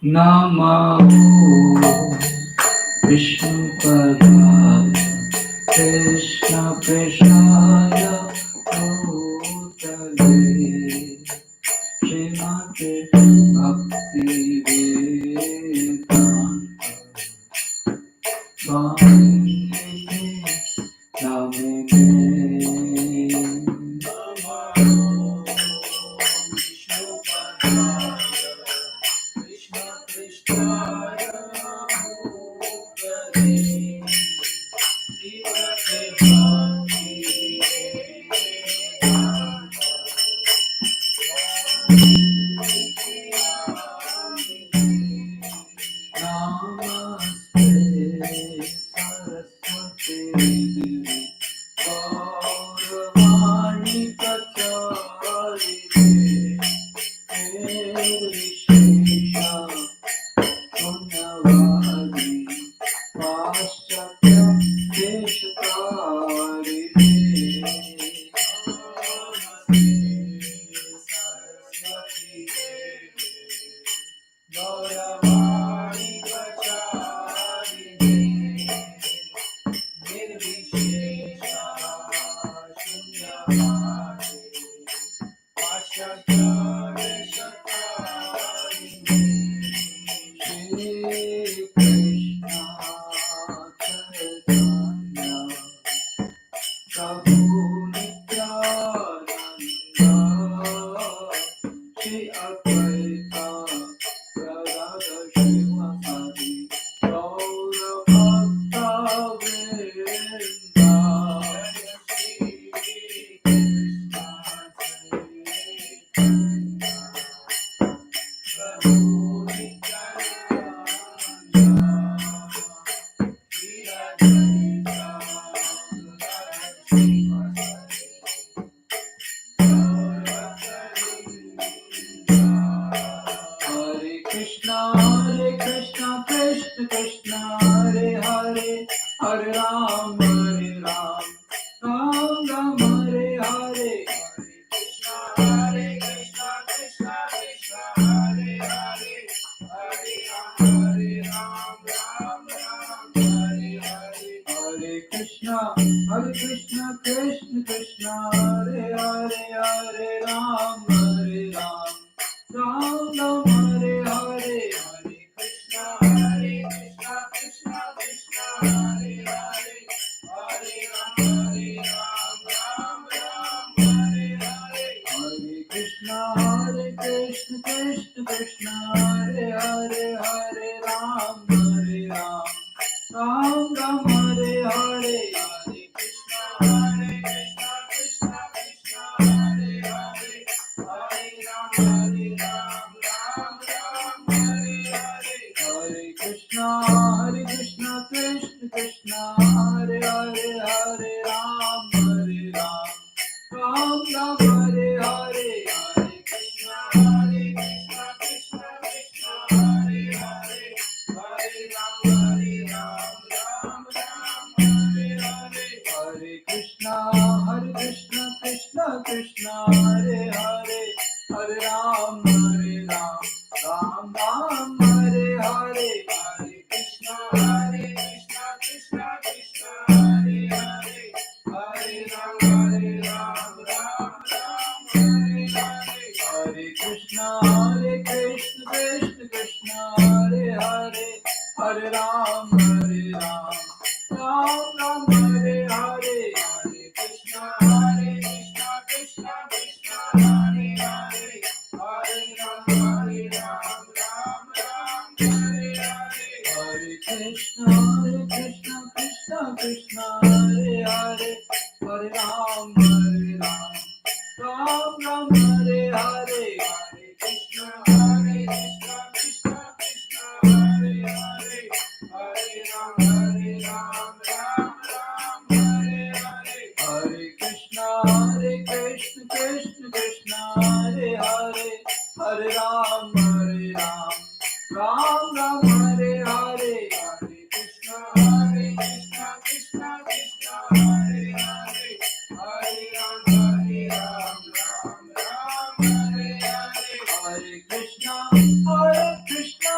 Namo Vishnupadaya Krishna Preshaya Bhutale Srimati Bhakti Vedanta Swami Namine Namaste Saraswati Devi Gauravani Pacharine Vishesha Punyavadi Paschatya Deshakarine Saraswati Devi Gauravani Pacharine Nirvishesha Shunyavadi Paschatya Deshakarine Shri Krishna Chaitanya Prabhu Nityananda Shri Advaita Radha Srimati Gaura Bhakta Vrinda Shri Krishna Chaitanya Prabhu Nityananda Shri Advaita Radha Srimati Hare Krishna, Krishna Krishna, Hare Hare, Hare Ram, Ram Ram, Hare Hare, Hare Krishna, Krishna Krishna, Hare Hare, Hare Ram, Ram Hare Hare, Hare Krishna, Krishna Krishna, Hare Hare, Hare Ram, Ram Ram, Hare Hare, Hare Krishna, Krishna Krishna, Hare Hare, Hare Ram, Ram Hare Hare, Hare Krishna, Krishna Krishna, Hare Hare, Hare Ram, Ram Ram, Hare Hare, Hare Krishna, Krishna Krishna, Hare Hare, Hare Ram, Ram Hare Hare, Hare Krishna, Krishna Krishna, Hare Hare, Hare Ram, Ram Ram, Hare Hare, Hare Krishna, Krishna Krishna, Hare Hare, Hare Ram, Ram Hare Hare, Hare Krishna, Krishna Krishna, Hare Hare, Hare Ram, Ram Ram, Hare Hare, Hare Krishna, Krishna Krishna, Hare Hare, Hare Ram, Ram Hare Hare, Hare Krishna, Krishna Hare Hare, Hare Ram, Ram Ram, Hare Hare, Hare Krishna, Krishna Krishna, Hare Hare, Hare Ram, Ram Hare Hare, Hare Krishna, Krishna Krishna, Hare Hare, Hare Ram, Ram Ram, Hare Hare, Hare Krishna, Krishna Krishna, Hare Hare, Hare Ram, Ram Hare Hare, Hare Krishna, Krishna Hare Hare, Hare Ram, Ram Ram, Hare Hare, Hare Krishna, Krishna Krishna, Hare Hare, Hare Ram, Ram Hare Hare, Hare Krishna,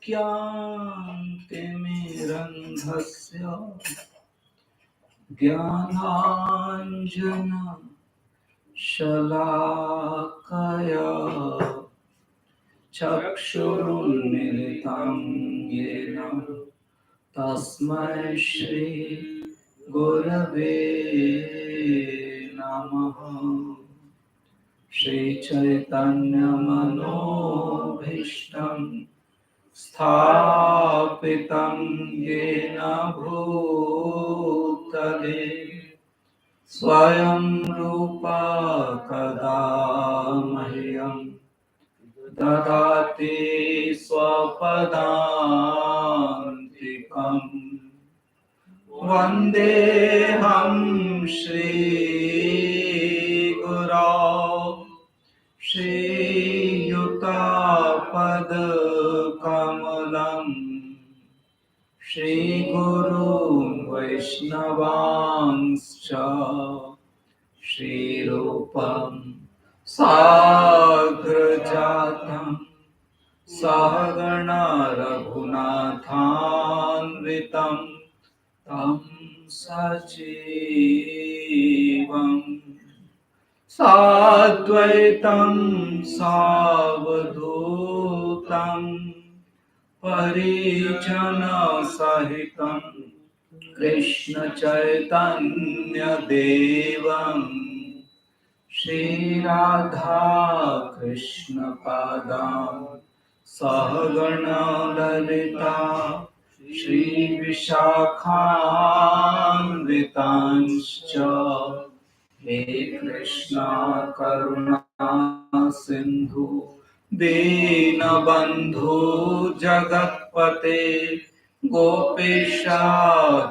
ज्ञानतिमिरन्धस्य ज्ञानाञ्जनशलाकया चक्षुरुन्मिलितं येन तस्मै श्री गुरवे नमः। श्रीचैतन्यमनोभीष्टं स्थापितं येन भूतले स्वयं रूपा कदा मह्यं ददाति स्वपदान्तिकम्। वन्देऽहं श्रीगुरो श्रीयुतापदकमलम् श्रीगुरुं वैष्णवांश्च श्रीरूपं साग्रजातं सहगण रघुनाथान्वितं तं सजीवं साद्वैतं सावधूतं परिजनसहितं कृष्ण चैतन्य देवं श्रीराधा कृष्ण पादां सहगण ललिता श्री विशाखान्वितांश्च हे कृष्णा करुणा सिंधु दीनबन्धु जगत्पते गोपेशा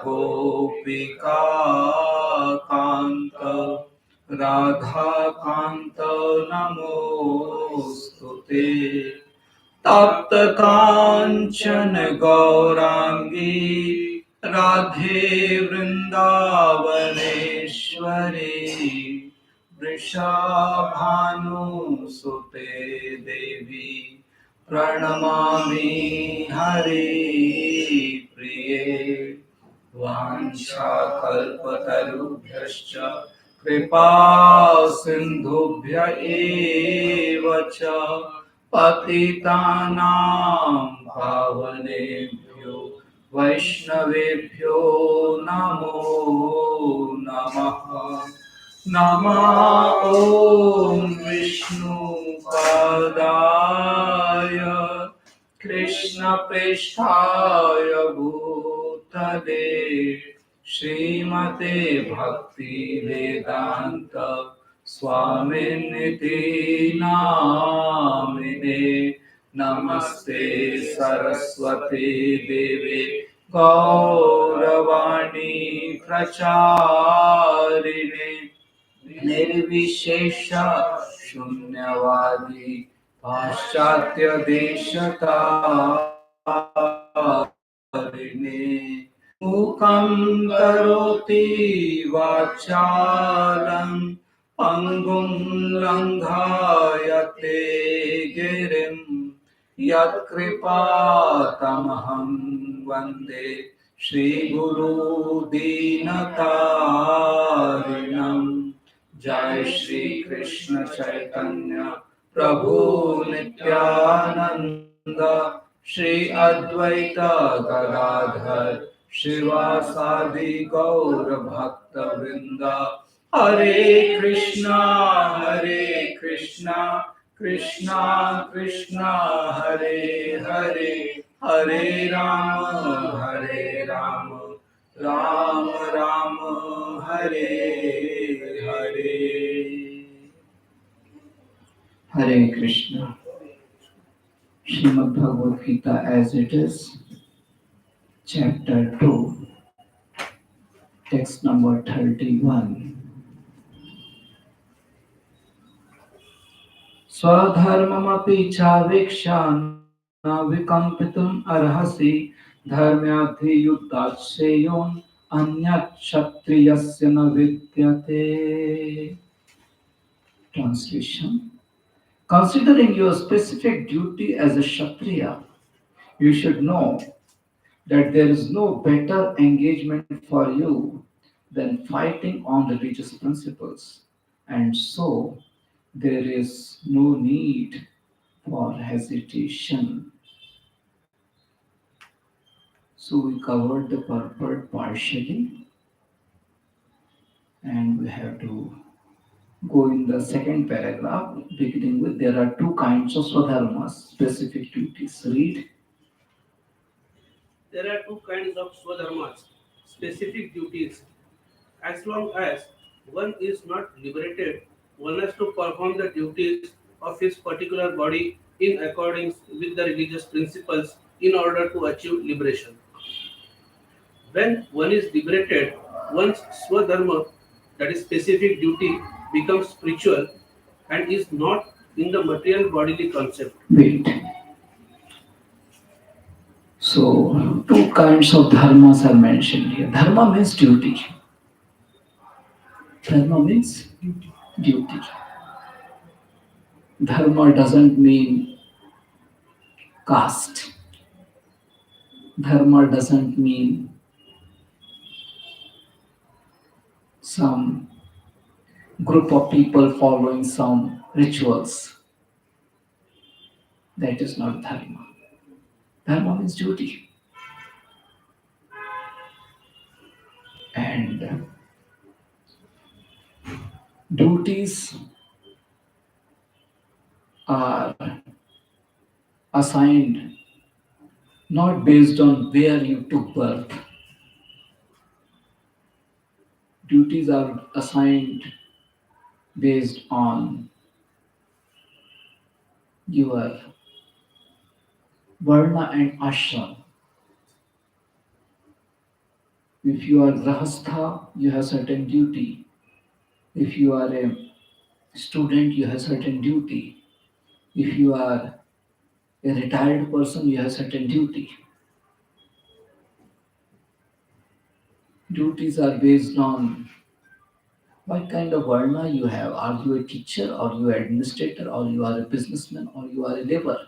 गोपिका कान्त राधाकान्त नमोस्तुते। तप्त कांचन गौरांगी राधे वृंदावनेश्वरी वृषभानुसुते देवी प्रणमामि हरिप्रिये। वाञ्छाकल्पतरुभ्यश्च कृपा सिन्धुभ्य एव च पतितानां पावनेभ्यो वैष्णवेभ्यो नमो नमः। नमः ॐ विष्णुपादाय कृष्णप्रेष्ठाय भूतले श्रीमते भक्तिवेदान्त स्वामिनिति नामिने नमस्ते सरस्वती देवे गौरवाणी प्रचारिणे निर्विशेष शून्यवादी पाश्चात्य देशतारिणे मूकं करोति वाचालं पङ्गुं लङ्घायते गिरिं यत्कृपातमहं वन्दे श्रीगुरु दीनतारिणम् जय श्री कृष्ण चैतन्य प्रभु नित्यानंद श्री अद्वैत गदाधर शिवासादि गौर भक्त वृंद हरे Krishna Krishna Krishna Hare Hare Hare Ram Ram Ram Hare Hare Hare Krishna Srimad Bhagavad Gita as it is, chapter 2, text number 31. स्वधर्ममपि चावेक्षा न विकम्पितुम् अर्हसि धर्म्याधियुद्धात् श्रेयोन् अन्यत् क्षत्रियस्य न विद्यते. Translation: considering your specific duty as a Kshatriya, you should know that there is no better engagement for you than fighting on religious principles, and so there is no need for hesitation. So we covered the purport partially, and we have to go in the second paragraph, beginning with there are two kinds of swadharmas, specific duties. Read. There are two kinds of swadharmas, specific duties. As long as one is not liberated, one has to perform the duties of his particular body in accordance with the religious principles in order to achieve liberation. When one is liberated, one's swadharma, that is specific duty, becomes spiritual and is not in the material bodily concept. Wait. So, two kinds of dharmas are mentioned here. Dharma means duty. Dharma means duty. Dharma doesn't mean caste. Dharma doesn't mean some group of people following some rituals. That is not dharma. Dharma means duty. And duties are assigned not based on where you took birth. Duties are assigned based on your varna and ashram. If you are grahastha, you have certain duty. If you are a student, you have certain duty. If you are a retired person, you have certain duty. Duties are based on what kind of varna you have. Are you a teacher, or you are administrator, or you are a businessman, or you are a laborer?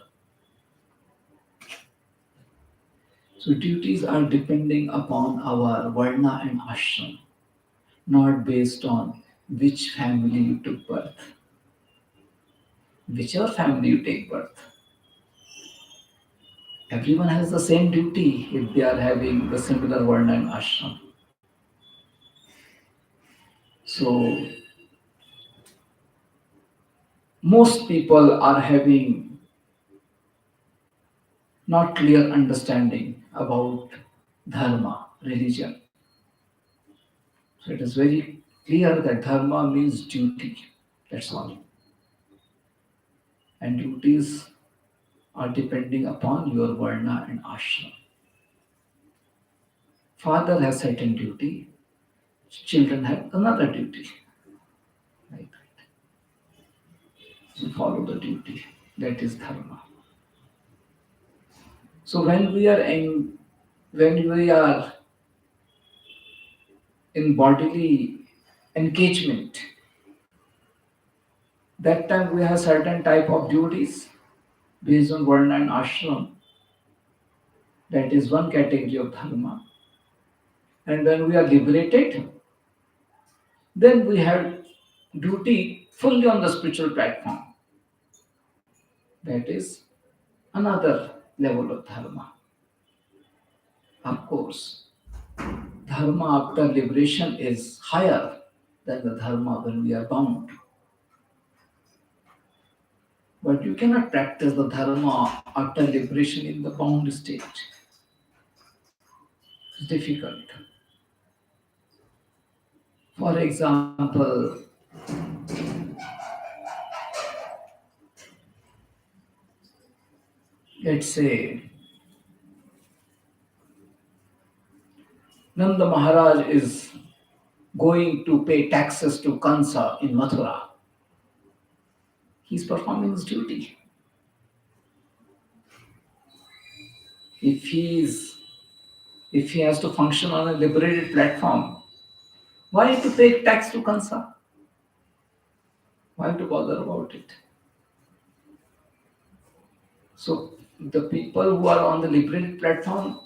So duties are depending upon our varna and ashram, not based on which family you took birth. Whichever family you take birth, everyone has the same duty if they are having the similar varna and ashram. So most people are having not clear understanding about dharma, religion. So it is very clear that dharma means duty. That's all. And duties are depending upon your varna and ashram. Father has certain duty, children have another duty. Right? So follow the duty. That is dharma. So when we are in bodily engagement, that time we have certain type of duties based on varna and ashram. That is one category of dharma. And when we are liberated, then we have duty fully on the spiritual platform. That is another level of dharma. Of course, dharma after liberation is higher than the dharma when we are bound. But you cannot practice the dharma after liberation in the bound state. It's difficult. For example, let's say Nanda Maharaj is going to pay taxes to Kansa in Mathura. He's performing his duty. If he's if he has to function on a liberated platform, why to pay tax to Kansa? Why to bother about it? So the people who are on the liberated platform,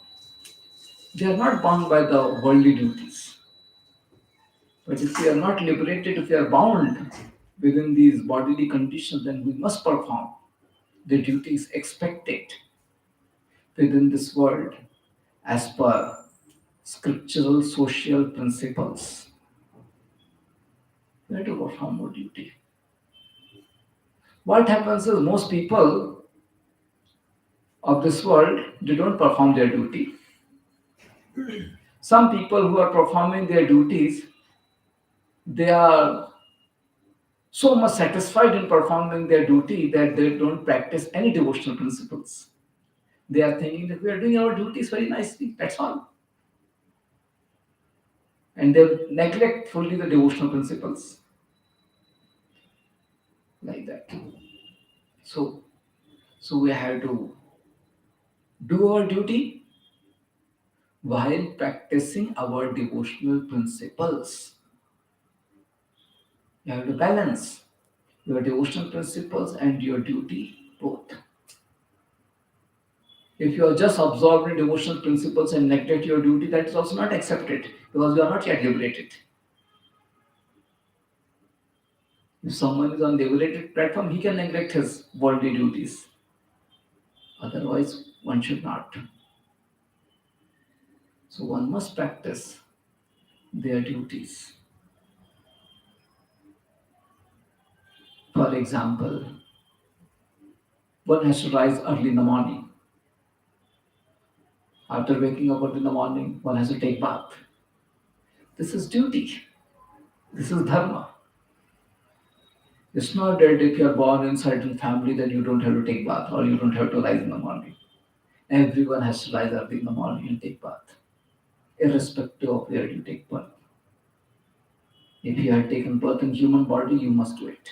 they are not bound by the worldly duties. But if we are not liberated, if we are bound within these bodily conditions, then we must perform the duties expected within this world as per scriptural social principles. We have to perform our duty. What happens is most people of this world, they don't perform their duty. Some people who are performing their duties, they are so much satisfied in performing their duty that they don't practice any devotional principles. They are thinking that we are doing our duties very nicely, that's all. And they neglect fully the devotional principles like that. So, so we have to do our duty while practicing our devotional principles. You have to balance your devotional principles and your duty both. If you are just absorbed in devotional principles and neglect your duty, that is also not accepted because you are not yet liberated. If someone is on liberated platform, he can neglect his worldly duties. Otherwise, one should not. So one must practice their duties. For example, one has to rise early in the morning. After waking up early in the morning, one has to take bath. This is duty. This is dharma. It's not that if you are born in certain family that you don't have to take bath or you don't have to rise in the morning. Everyone has to rise early in the morning and take bath, irrespective of where you take birth. If you have taken birth in human body, you must do it.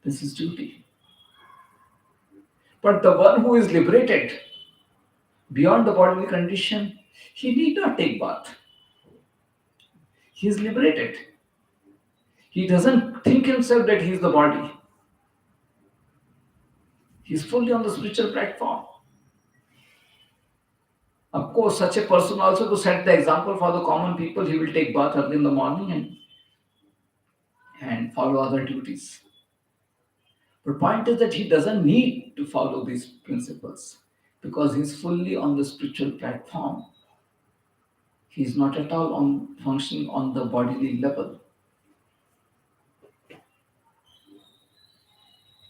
This is duty. But the one who is liberated beyond the bodily condition, he need not take bath. He is liberated. He doesn't think himself that he is the body. He is fully on the spiritual platform. Of course, such a person also to set the example for the common people, he will take bath early in the morning and follow other duties. But point is that he doesn't need to follow these principles because he's fully on the spiritual platform. He's not at all on functioning on the bodily level.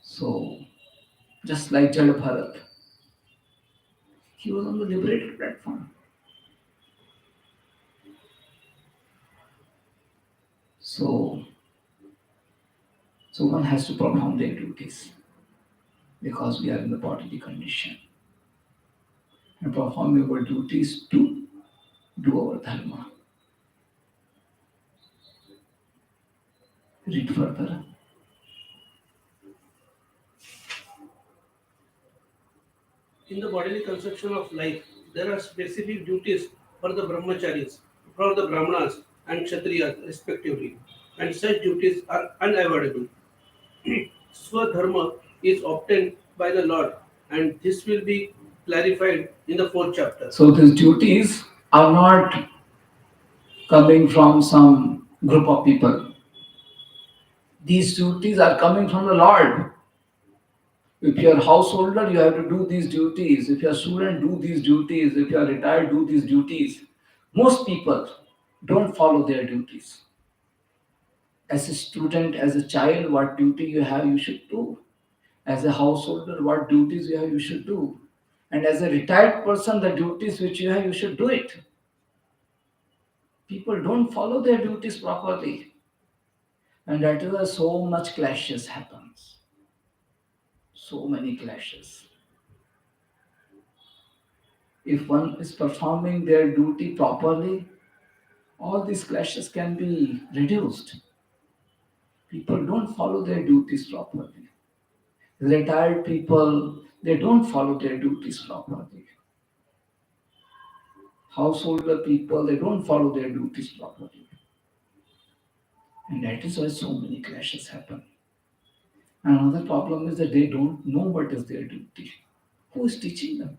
So just like Jada Bharat, he was on the liberated platform. So So one has to perform their duties because we are in the bodily condition and performing our duties to do our dharma. Read further. In the bodily conception of life, there are specific duties for the brahmacharis, for the brahmanas and kshatriyas respectively, and such duties are unavoidable. Swadharma is obtained by the Lord, and this will be clarified in the fourth chapter. So these duties are not coming from some group of people. These duties are coming from the Lord. If you're a householder, you have to do these duties. If you're a student, do these duties. If you're retired, do these duties. Most people don't follow their duties. As a student, as a child, what duty you have, you should do. As a householder, what duties you have, you should do. And as a retired person, the duties which you have, you should do it. People don't follow their duties properly. And that is why so much clashes happens. So many clashes. If one is performing their duty properly, all these clashes can be reduced. People don't follow their duties properly. Retired people, they don't follow their duties properly. Householder people, they don't follow their duties properly. And that is why so many clashes happen. Another problem is that they don't know what is their duty. Who is teaching them?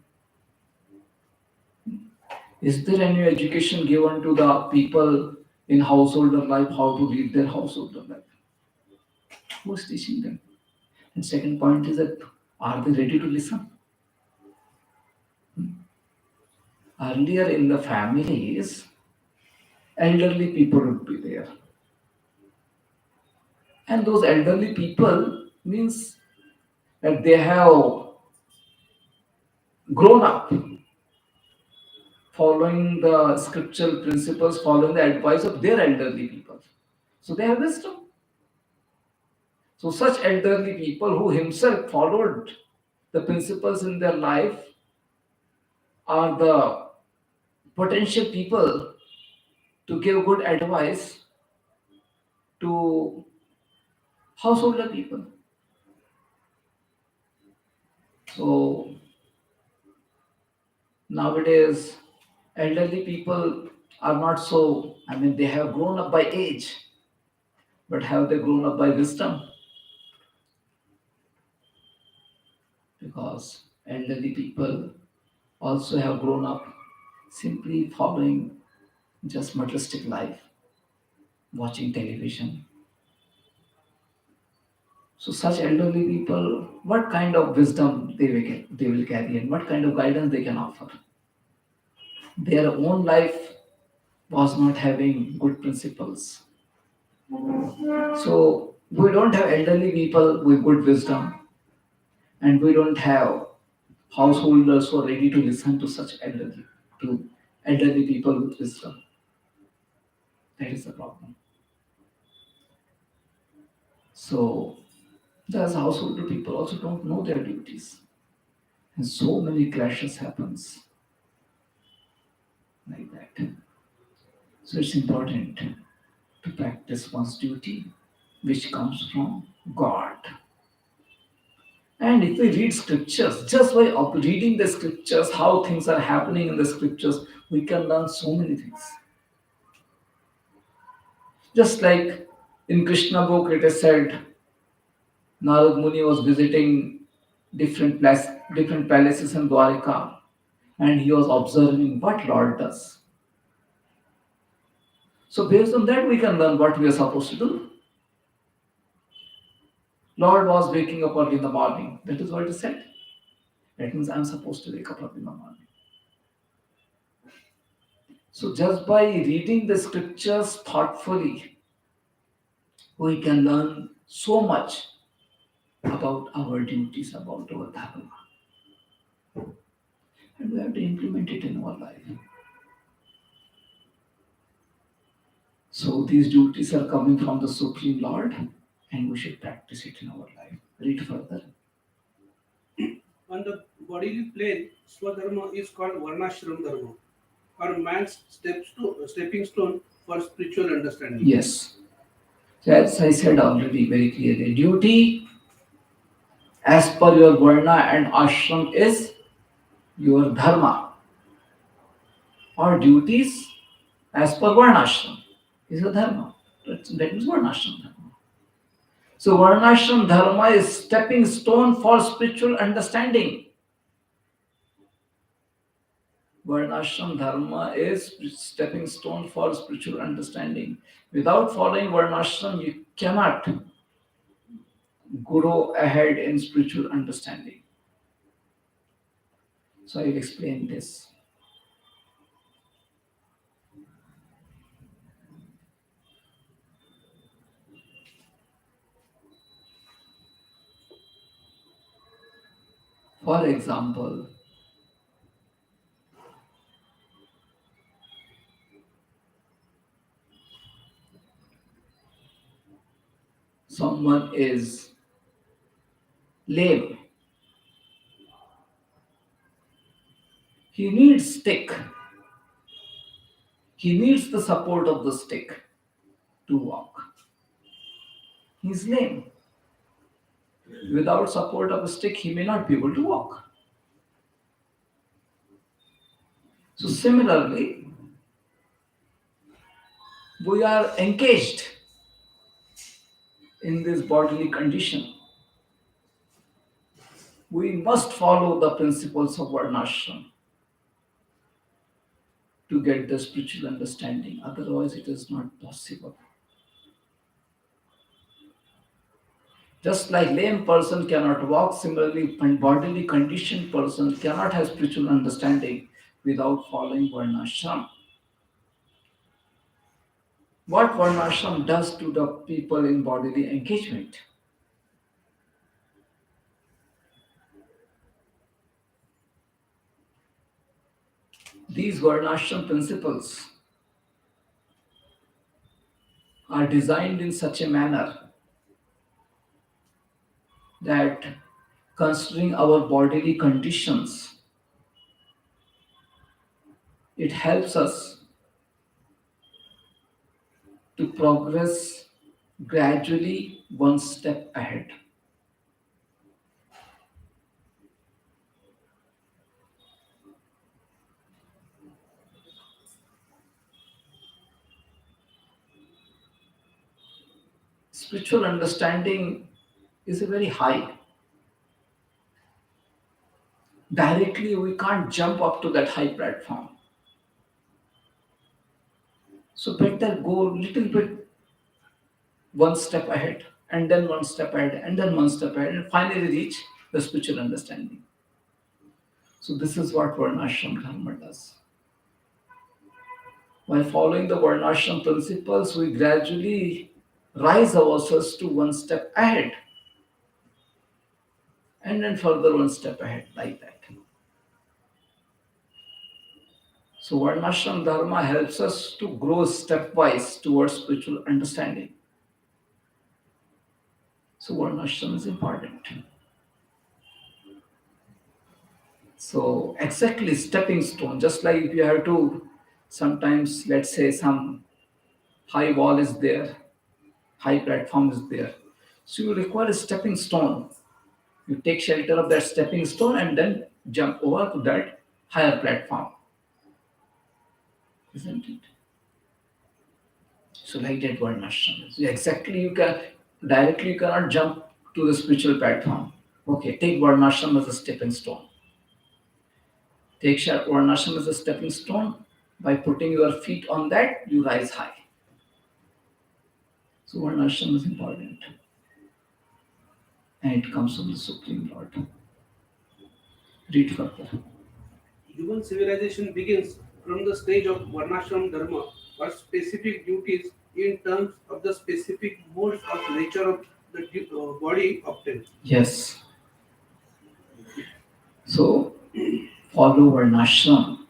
Is there any education given to the people in householder life how to lead their householder life? Who is teaching them? And second point is that are they ready to listen? Earlier in the families, elderly people would be there. And those elderly people means that they have grown up following the scriptural principles, following the advice of their elderly people. So they have wisdom. So such elderly people who himself followed the principles in their life are the potential people to give good advice to householder people. So nowadays, elderly people are not so, I mean, they have grown up by age, but have they grown up by wisdom? Because elderly people also have grown up simply following just materialistic life, watching television. So such elderly people, what kind of wisdom they will carry and what kind of guidance they can offer? Their own life was not having good principles. So we don't have elderly people with good wisdom, and we don't have householders who are ready to listen to elderly people with wisdom. That is the problem. So thus householder people also don't know their duties. And so many clashes happens like that. So it's important to practice one's duty, which comes from God. And if we read scriptures, just by reading the scriptures, how things are happening in the scriptures, we can learn so many things. Just like in Krishna book, it is said Narad Muni was visiting different palaces in Dwarika, and he was observing what Lord does. So based on that, we can learn what we are supposed to do. Lord was waking up early in the morning. That is what it said. That means I'm supposed to wake up early in the morning. So just by reading the scriptures thoughtfully, we can learn so much about our duties, about our dharma. And we have to implement it in our life. So these duties are coming from the Supreme Lord, and we should practice it in our life. Read further. On the bodily plane, Swadharma is called Varnashram Dharma, or man's stepping stone for spiritual understanding. Yes. So as I said already very clearly, duty as per your varna and ashram is your dharma, or duties as per varna ashram is your dharma. That means varna ashram dharma. So varna ashram dharma is stepping stone for spiritual understanding. Varnashram dharma is stepping stone for spiritual understanding. Without following Varnashram, you cannot grow ahead in spiritual understanding. So I will explain this. For example, someone is lame. He needs stick. He needs the support of the stick to walk. He's lame. Without support of a stick, he may not be able to walk. So similarly, we are engaged in this bodily condition. We must follow the principles of Varnashram to get the spiritual understanding. Otherwise, it is not possible. Just like lame person cannot walk, similarly, bodily conditioned person cannot have spiritual understanding without following Varnashram. What Varnashram does to the people in bodily engagement? These Varnashram principles are designed in such a manner that, considering our bodily conditions, it helps us to progress gradually one step ahead. Spiritual understanding is a very high. Directly, we can't jump up to that high platform. So better go little bit one step ahead, and then one step ahead, and then one step ahead, and finally reach the spiritual understanding. So this is what Varnashram Dharma does. By following the Varnashram principles, we gradually rise ourselves to one step ahead, and then further one step ahead, like that. So Varnashram Dharma helps us to grow stepwise towards spiritual understanding. So Varnashram is important. So exactly stepping stone, just like if you have to sometimes, let's say some high wall is there, high platform is there. So you require a stepping stone. You take shelter of that stepping stone and then jump over to that higher platform. Isn't it? So like that Varnashram. So exactly you can directly you cannot jump to the spiritual platform. Okay, take Varnashram as a stepping stone. Take Varnashram as a stepping stone. By putting your feet on that, you rise high. So Varnashram is important. And it comes from the Supreme Lord. Read further. Human civilization begins from the stage of Varnashram Dharma, or specific duties in terms of the specific modes of nature of the body obtained. Yes. So follow Varnashram.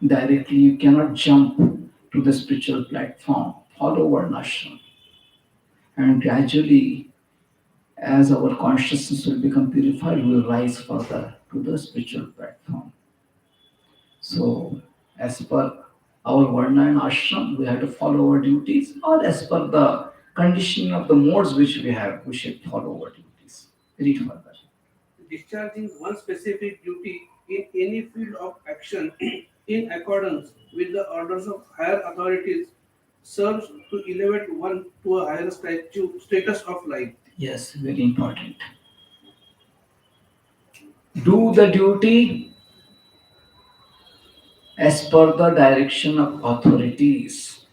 Directly you cannot jump to the spiritual platform. Follow Varnashram. And gradually, as our consciousness will become purified, we will rise further to the spiritual platform. So, as per our Varna and ashram, we have to follow our duties, or as per the conditioning of the modes which we have, we should follow our duties. Read further. Discharging one specific duty in any field of action in accordance with the orders of higher authorities serves to elevate one to a higher status of life. Yes, very important. Do the duty as per the direction of authorities.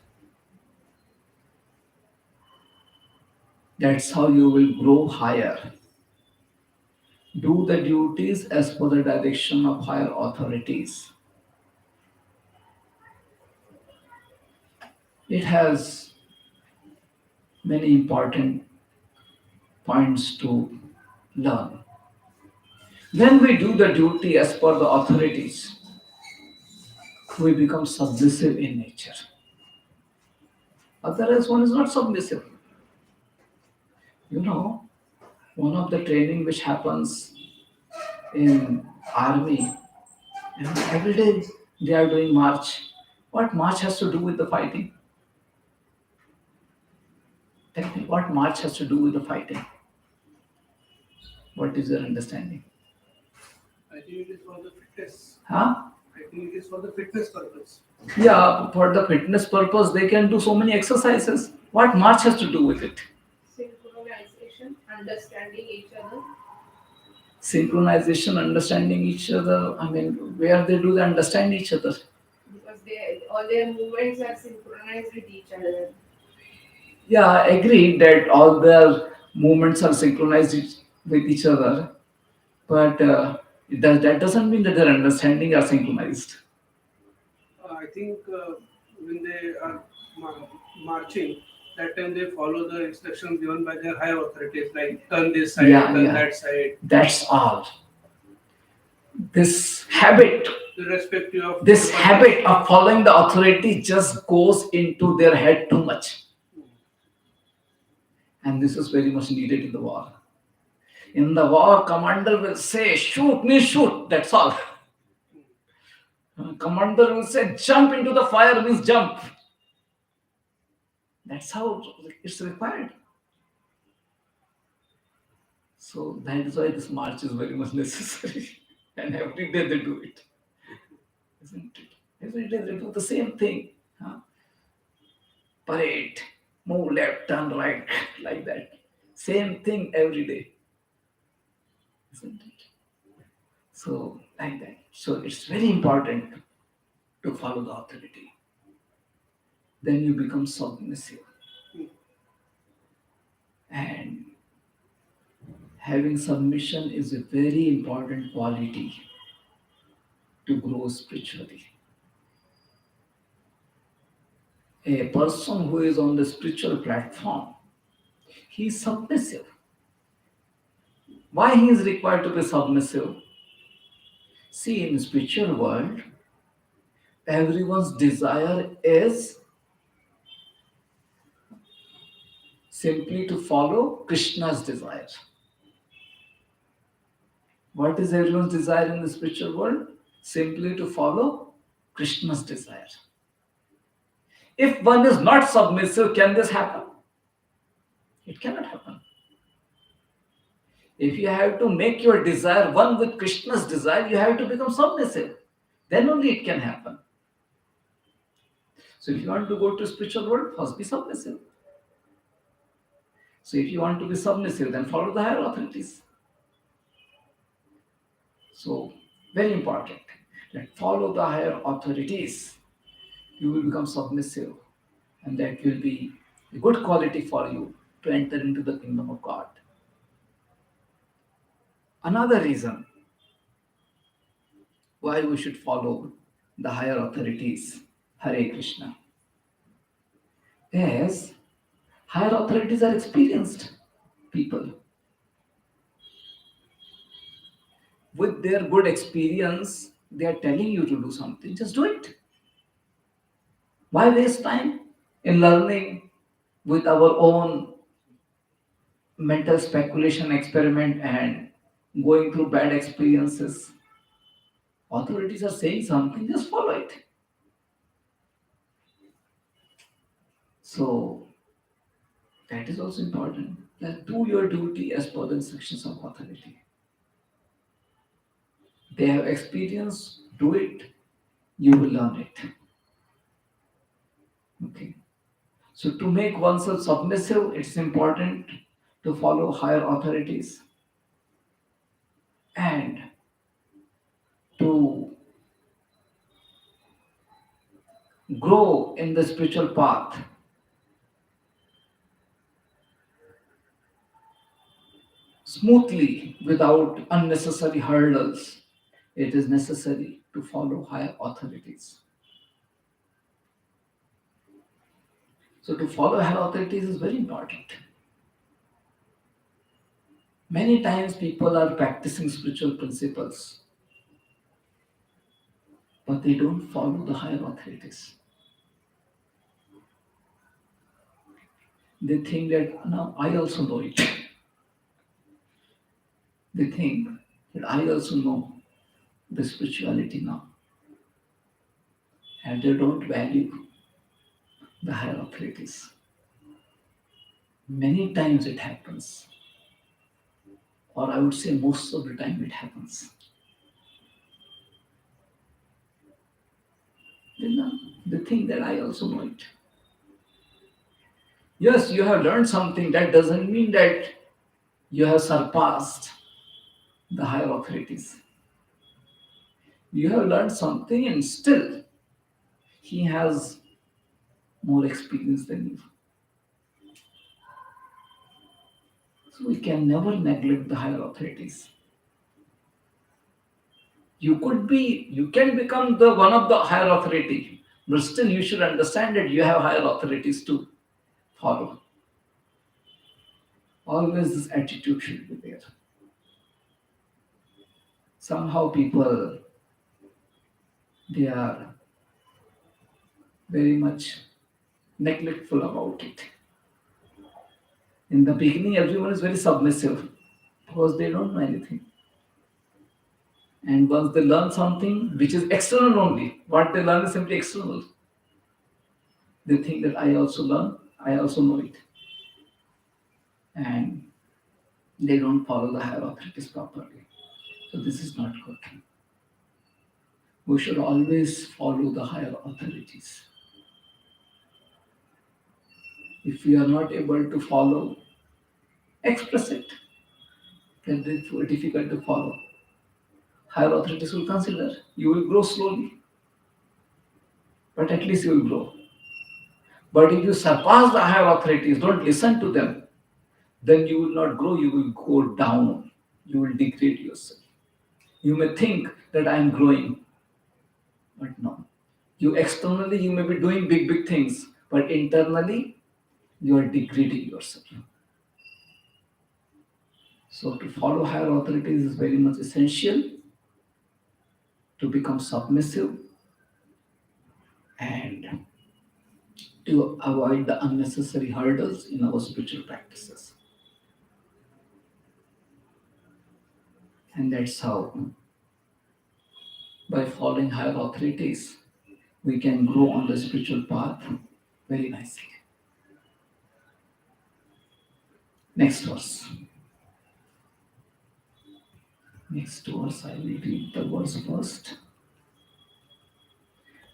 That's how you will grow higher. Do the duties as per the direction of higher authorities. It has many important points to learn. When we do the duty as per the authorities, we become submissive in nature. Otherwise, one is not submissive. You know, one of the training which happens in army, and every day they are doing march. What march has to do with the fighting? Tell me, what march has to do with the fighting? What is your understanding? I think it is for the fitness. Huh? I think it is for the fitness purpose. Yeah, for the fitness purpose, they can do so many exercises. What march has to do with it? Synchronization, understanding each other. Synchronization, understanding each other. I mean, where they do they understand each other? Because they all their movements are synchronized with each other. Yeah, I agree that all their movements are synchronized with each other, but that doesn't mean that their understanding are synchronized. I think when they are marching, that time they follow the instructions given by their higher authorities, like turn this side, Yeah, turn yeah. that side, That's all. This habit, irrespective of this the habit of following the authority just goes into their head too much. And this is very much needed in the war. In the war, commander will say, shoot me, shoot. That's all. Commander will say, jump into the fire means jump. That's how it's required. So that is why this march is very much necessary. And every day they do it. Isn't it? Every day they do the same thing. Huh? Parade, move left, turn right, like that. Same thing every day. Isn't it? So, like that. So it's very important to follow the authority. Then you become submissive. And having submission is a very important quality to grow spiritually. A person who is on the spiritual platform, he is submissive. Why he is required to be submissive? See, in the spiritual world, everyone's desire is simply to follow Krishna's desire. What is everyone's desire in the spiritual world? Simply to follow Krishna's desire. If one is not submissive, can this happen? It cannot happen. If you have to make your desire one with Krishna's desire, you have to become submissive. Then only it can happen. So if you want to go to spiritual world, first be submissive. So if you want to be submissive, then follow the higher authorities. So very important that follow the higher authorities. You will become submissive, and that will be a good quality for you to enter into the kingdom of God. Another reason why we should follow the higher authorities, Hare Krishna, is higher authorities are experienced people. With their good experience, they are telling you to do something, just do it. Why waste time in learning with our own mental speculation experiment and going through bad experiences. Authorities are saying something, just follow it. So that is also important. That do your duty as per the instructions of authority. They have experience, do it, you will learn it. Okay. So to make oneself submissive, it's important to follow higher authorities and to grow in the spiritual path smoothly without unnecessary hurdles. It is necessary to follow higher authorities. So to follow higher authorities is very important. Many times people are practicing spiritual principles, but they don't follow the higher authorities. They think that now I also know it. They think that I also know the spirituality now. And they don't value the higher authorities. Many times it happens, or I would say most of the time it happens. They think that I also know it. Yes, you have learned something. That doesn't mean that you have surpassed the higher authorities. You have learned something, and still he has more experience than you. So we can never neglect the higher authorities. You can become the one of the higher authority, but still you should understand that you have higher authorities to follow. Always this attitude should be there. Somehow people, they are very much neglectful about it. In the beginning, everyone is very submissive because they don't know anything. And once they learn something which is external only, what they learn is simply external. They think that I also learn, I also know it. And they don't follow the higher authorities properly. So this is not good. We should always follow the higher authorities. If we are not able to follow, express it. Then it's very difficult to follow. Higher authorities will consider. You will grow slowly, but at least you will grow. But if you surpass the higher authorities, don't listen to them, then you will not grow, you will go down. You will degrade yourself. You may think that I am growing, but no. You may be doing big, big things, but internally you are degrading yourself. So to follow higher authorities is very much essential to become submissive and to avoid the unnecessary hurdles in our spiritual practices. And that's how, by following higher authorities, we can grow on the spiritual path very nicely. Next verse. Next verse, I will read the verse first.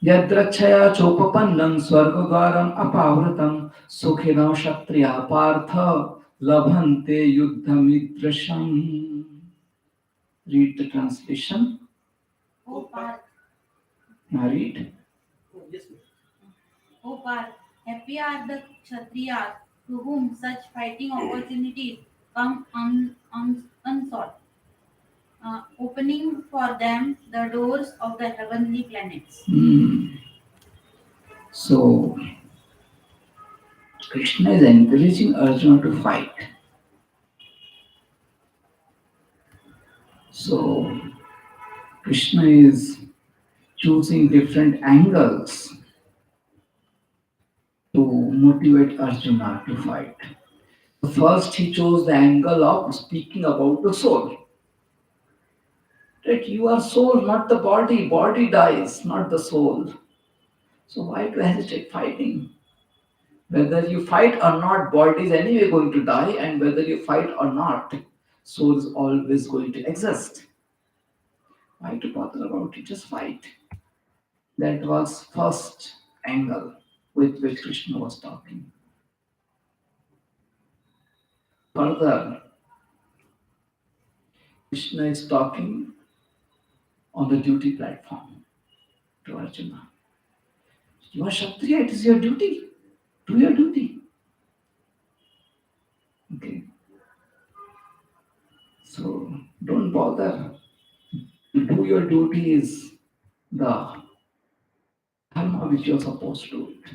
यद्रच्छया चोपपन्नं स्वर्गद्वारम् अपावृतं सुखिनो क्षत्रिया पार्थ लभन्ते युद्धमिदृशम्. Read the translation. O Parth, Now read. Yes, ma'am. O Parth, happy are the Kshatriyas to whom such fighting opportunities come unsought, opening for them the doors of the heavenly planets. So Krishna is encouraging Arjuna to fight. So Krishna is choosing different angles to motivate Arjuna to fight. The first he chose the angle of speaking about the soul. That you are soul, not the body. Body dies, not the soul. So why to hesitate fighting? Whether you fight or not, body is anyway going to die, and whether you fight or not, soul is always going to exist. Why to bother about it? Just fight. That was first angle with which Krishna was talking. Further, Krishna is talking on the duty platform to Arjuna. You are Kshatriya, it is your duty. Do your duty. Okay. So don't bother. Do your duty is the dharma which you are supposed to do it.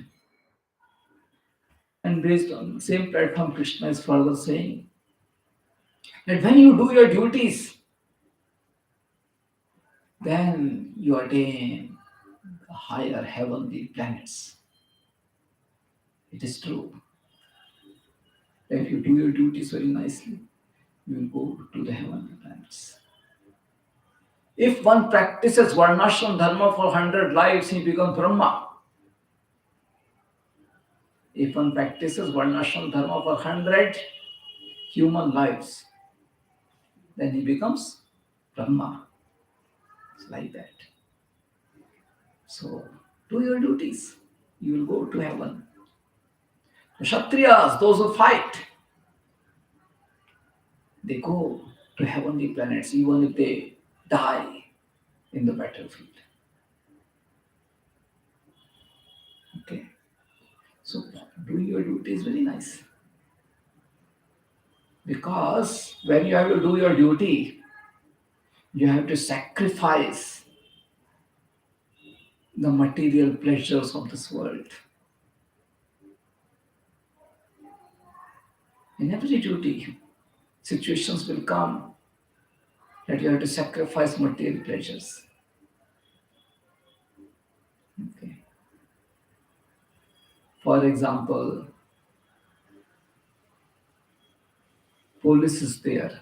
And based on the same platform, Krishna is further saying that when you do your duties, then you attain the higher heavenly planets. It is true. If you do your duties very nicely, you will go to the heavenly planets. If one practices Varnashram Dharma for 100 lives, he becomes Brahma. If one practices Varnashram Dharma for 100 human lives, then he becomes Brahma. It's like that. So, do your duties. You will go to heaven. The Kshatriyas, those who fight, they go to heavenly planets even if they die in the battlefield. Okay. So, doing your duty is very nice. Because when you have to do your duty, you have to sacrifice the material pleasures of this world. In every duty, situations will come that you have to sacrifice material pleasures. Okay. For example, police is there.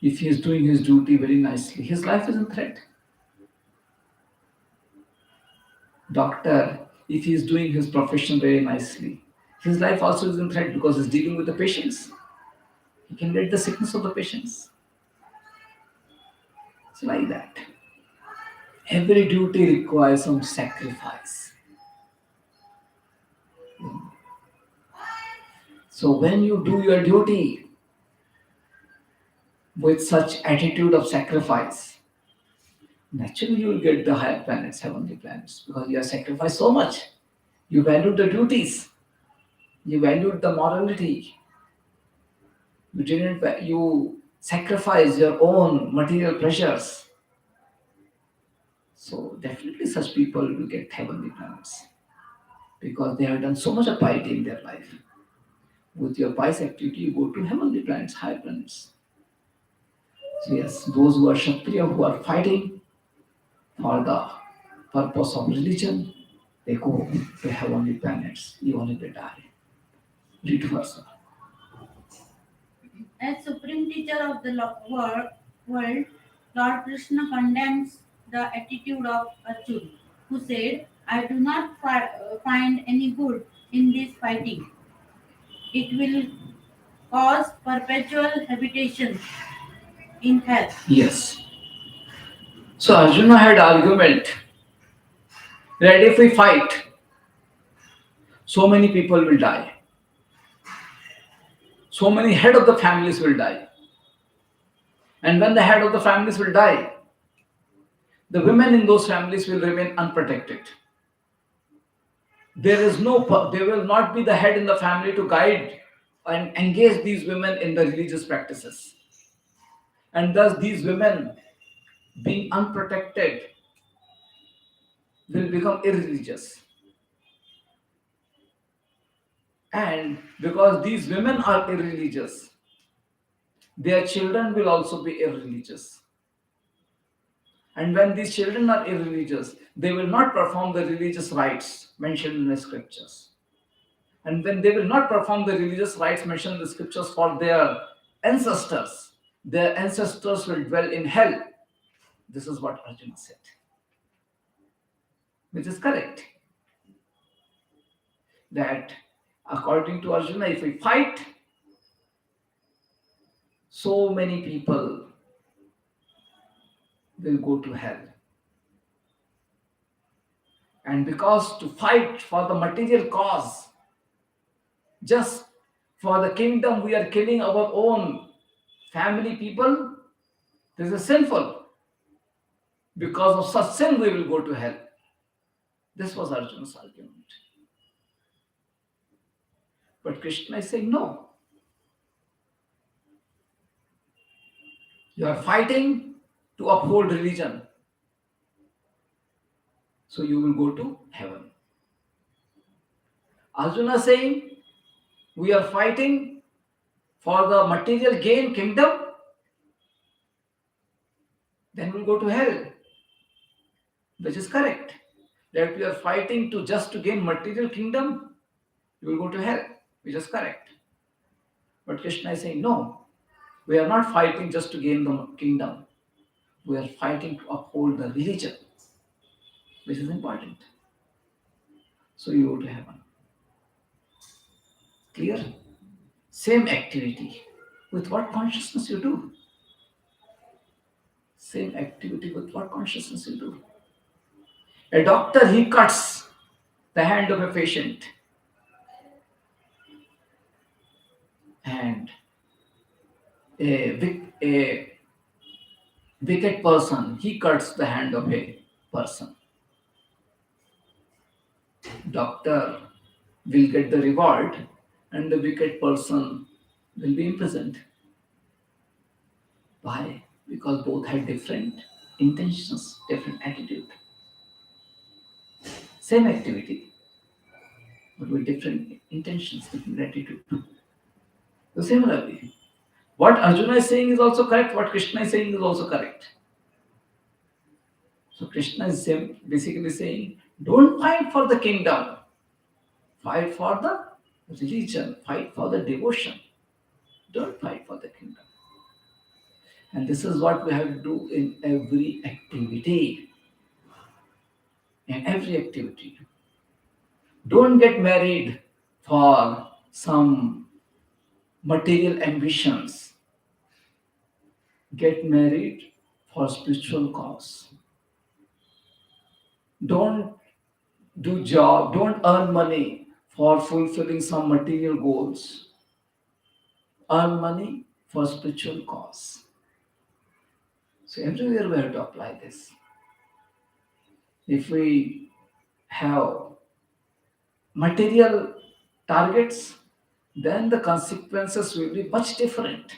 If he is doing his duty very nicely, his life is in threat. Doctor, if he is doing his profession very nicely, his life also is in threat because he's dealing with the patients. He can get the sickness of the patients. It's like that. Every duty requires some sacrifice. So when you do your duty with such attitude of sacrifice, naturally you will get the higher planets, heavenly planets, because you have sacrificed so much. You valued the duties, you valued the morality, you sacrifice your own material pleasures. So definitely such people will get heavenly planets because they have done so much of piety in their life. With your pious activity, you go to heavenly planets, higher planets. So yes, those who are Kshatriya, who are fighting for the purpose of religion, they go to heavenly planets even if they die. Read versa. As supreme teacher of the world, Lord Krishna condemns the attitude of Arjuna, who said, I do not find any good in this fighting. It will cause perpetual habitation in hell. Yes. So Arjuna had argument that if we fight, so many people will die. So many head of the families will die. And when the head of the families will die, the women in those families will remain unprotected. There will not be the head in the family to guide and engage these women in the religious practices. And thus these women, being unprotected, will become irreligious. And because these women are irreligious, their children will also be irreligious. And when these children are irreligious, they will not perform the religious rites mentioned in the scriptures. And when they will not perform the religious rites mentioned in the scriptures for their ancestors will dwell in hell. This is what Arjuna said, which is correct. That according to Arjuna, if we fight, so many people will go to hell. And because to fight for the material cause, just for the kingdom, we are killing our own family people, this is sinful. Because of such sin, we will go to hell. This was Arjuna's argument. But Krishna is saying, no. You are fighting to uphold religion. So you will go to heaven. Arjuna is saying, we are fighting for the material gain kingdom, then we'll go to hell. Which is correct. That we are fighting just to gain material kingdom, you will go to hell. Which is correct. But Krishna is saying, no, we are not fighting just to gain the kingdom. We are fighting to uphold the religion, which is important. So you go to heaven. Clear? Same activity. With what consciousness you do? Same activity with what consciousness you do? A doctor, he cuts the hand of a patient. And a wicked person, he cuts the hand of a person. Doctor will get the reward and the wicked person will be imprisoned. Why? Because both had different intentions, different attitude. Same activity, but with different intentions, different attitude. So similarly, what Arjuna is saying is also correct, what Krishna is saying is also correct. So Krishna is basically saying, don't fight for the kingdom, fight for the religion, fight for the devotion. Don't fight for the kingdom. And this is what we have to do in every activity. In every activity. Don't get married for some material ambitions. Get married for spiritual cause. Don't do job, don't earn money for fulfilling some material goals. Earn money for spiritual cause. So everywhere we have to apply this. If we have material targets, then the consequences will be much different.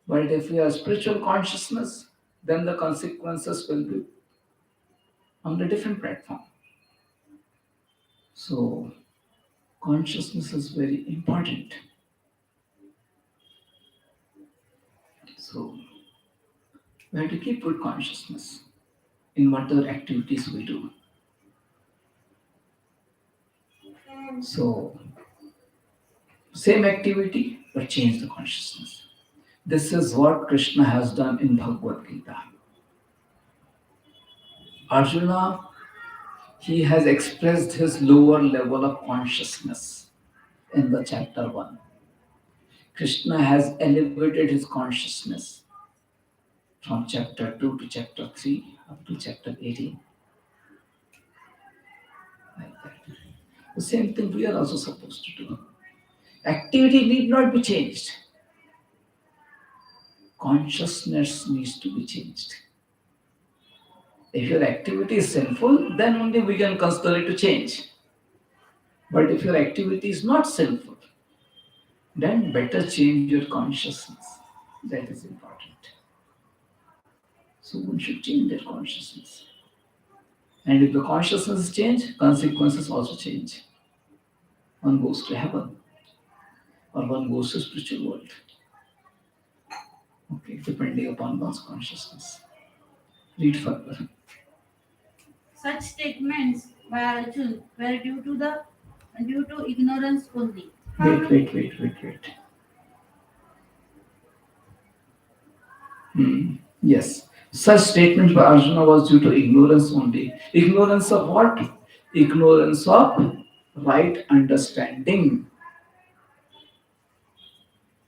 But if we have spiritual consciousness, then the consequences will be on a different platform. So consciousness is very important. So we have to keep good consciousness in whatever activities we do. So same activity, but change the consciousness. This is what Krishna has done in Bhagavad Gita. Arjuna, he has expressed his lower level of consciousness in the chapter 1. Krishna has elevated his consciousness from chapter 2 to chapter 3 up to chapter 18. Like that. The same thing we are also supposed to do. Activity need not be changed. Consciousness needs to be changed. If your activity is sinful, then only we can consider it to change. But if your activity is not sinful, then better change your consciousness. That is important. So one should change their consciousness. And if the consciousness change, consequences also change. One goes to heaven or one goes to spiritual world. Okay, depending upon one's consciousness. Read further. Such statements by Arjun were due to the due to ignorance only. Wait. Yes. Such statement by Arjuna was due to ignorance only. Ignorance of what? Ignorance of right understanding.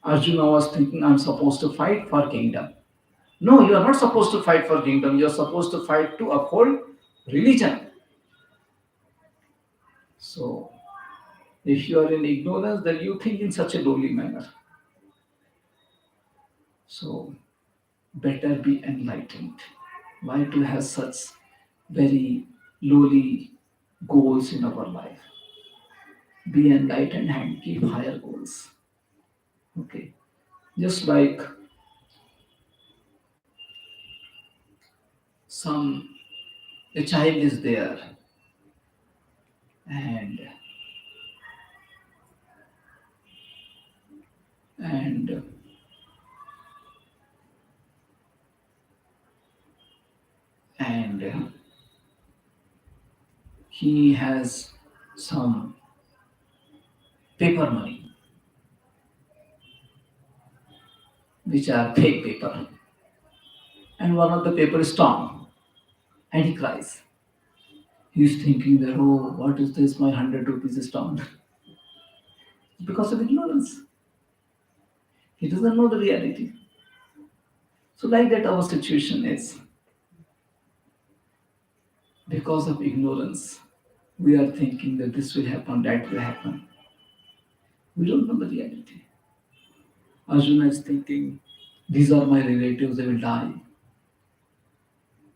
Arjuna was thinking, I'm supposed to fight for kingdom. No, you are not supposed to fight for kingdom. You are supposed to fight to uphold religion. So, if you are in ignorance, then you think in such a lowly manner. So, better be enlightened. Why to have such very lowly goals in our life? Be enlightened and keep higher goals. Okay. Just like some a child is there and and and he has some paper money which are fake paper, and one of the paper is torn and he cries. He's thinking that, oh, what is this? My 100 rupees is torn. Because of ignorance. He doesn't know the reality. So, like that, our situation is because of ignorance. We are thinking that this will happen, that will happen. We don't know the reality. Arjuna is thinking, these are my relatives, they will die.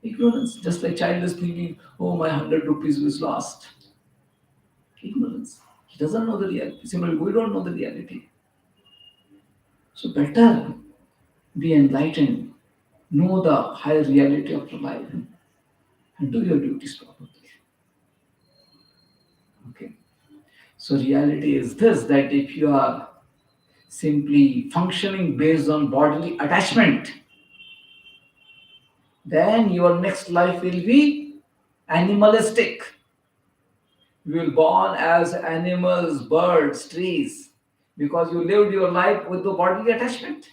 Ignorance, just like child is thinking, oh, my 100 rupees was lost. Ignorance. He doesn't know the reality. Similarly, we don't know the reality. So better be enlightened, know the higher reality of your life, and do your duties properly. Okay. So reality is this, that if you are simply functioning based on bodily attachment, then your next life will be animalistic. You will born as animals, birds, trees, because you lived your life with the bodily attachment.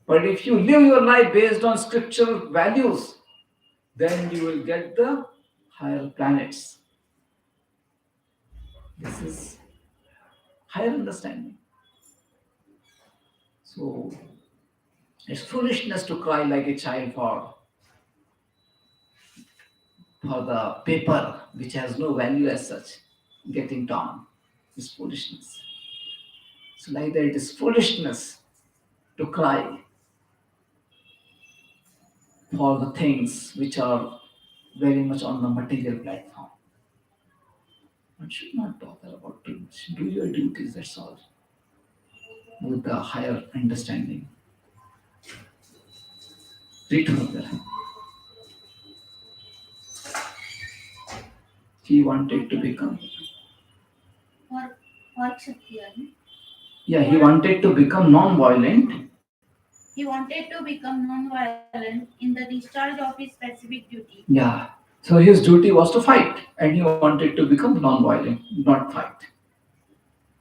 But if you live your life based on scriptural values, then you will get the higher planets. This is higher understanding. So it's foolishness to cry like a child for the paper which has no value as such getting torn. It's foolishness. So like that, it is foolishness to cry for the things which are very much on the material platform. One should not bother about too much. Do your duties, that's all, with the higher understanding. Read further. He wanted to become. For for Kshatriya, Yeah, he wanted to become non-violent. he wanted to become non-violent in the discharge of his specific duty. Yeah. So his duty was to fight, and he wanted to become non-violent, not fight.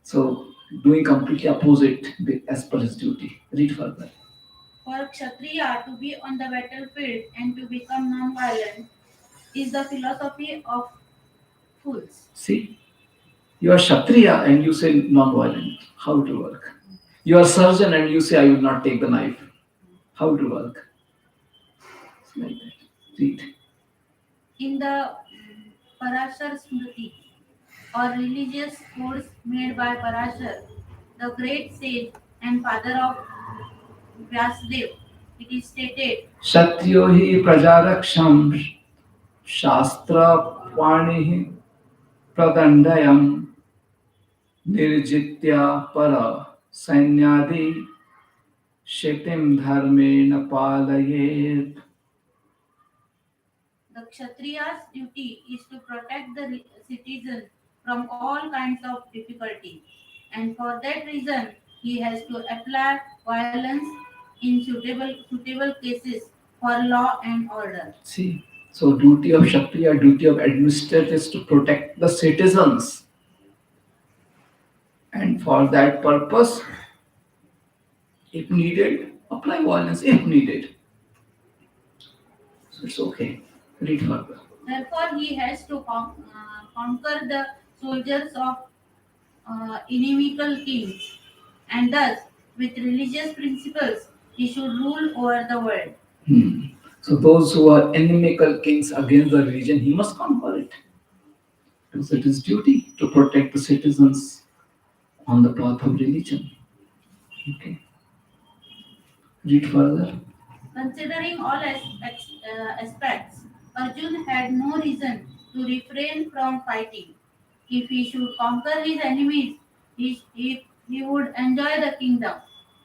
So doing completely opposite as per his duty. Read further. For Kshatriya to be on the battlefield and to become non-violent is the philosophy of fools. See, you are Kshatriya and you say non-violent. How it will work? You are surgeon and you say I will not take the knife. How it will work? It's like that. Read. In the Parashar Smriti, or religious codes made by Parashar, the great sage and father of Vyasdev, it is stated, Kshatriyo hi prajaraksham shastra panihi pradandayam निर्जित्या पर सैन्यादि क्षितिं धर्मेण पालयेत्. the Kshatriya's duty is to protect the citizen from all kinds of difficulty, and for that reason, he has to apply violence in suitable cases for law and order. See, So duty of Kshatriya, duty of administrator is to protect the citizens. And for that purpose, if needed, apply violence if needed. So it's okay. Read further. Therefore, he has to conquer the soldiers of inimical kings, and thus, with religious principles, he should rule over the world. Hmm. So those who are inimical kings against the religion, he must conquer it. Because it is duty to protect the citizens on the path of religion. Okay. Read further. Considering all aspects, Arjun had no reason to refrain from fighting. If he should conquer his enemies, he would enjoy the kingdom,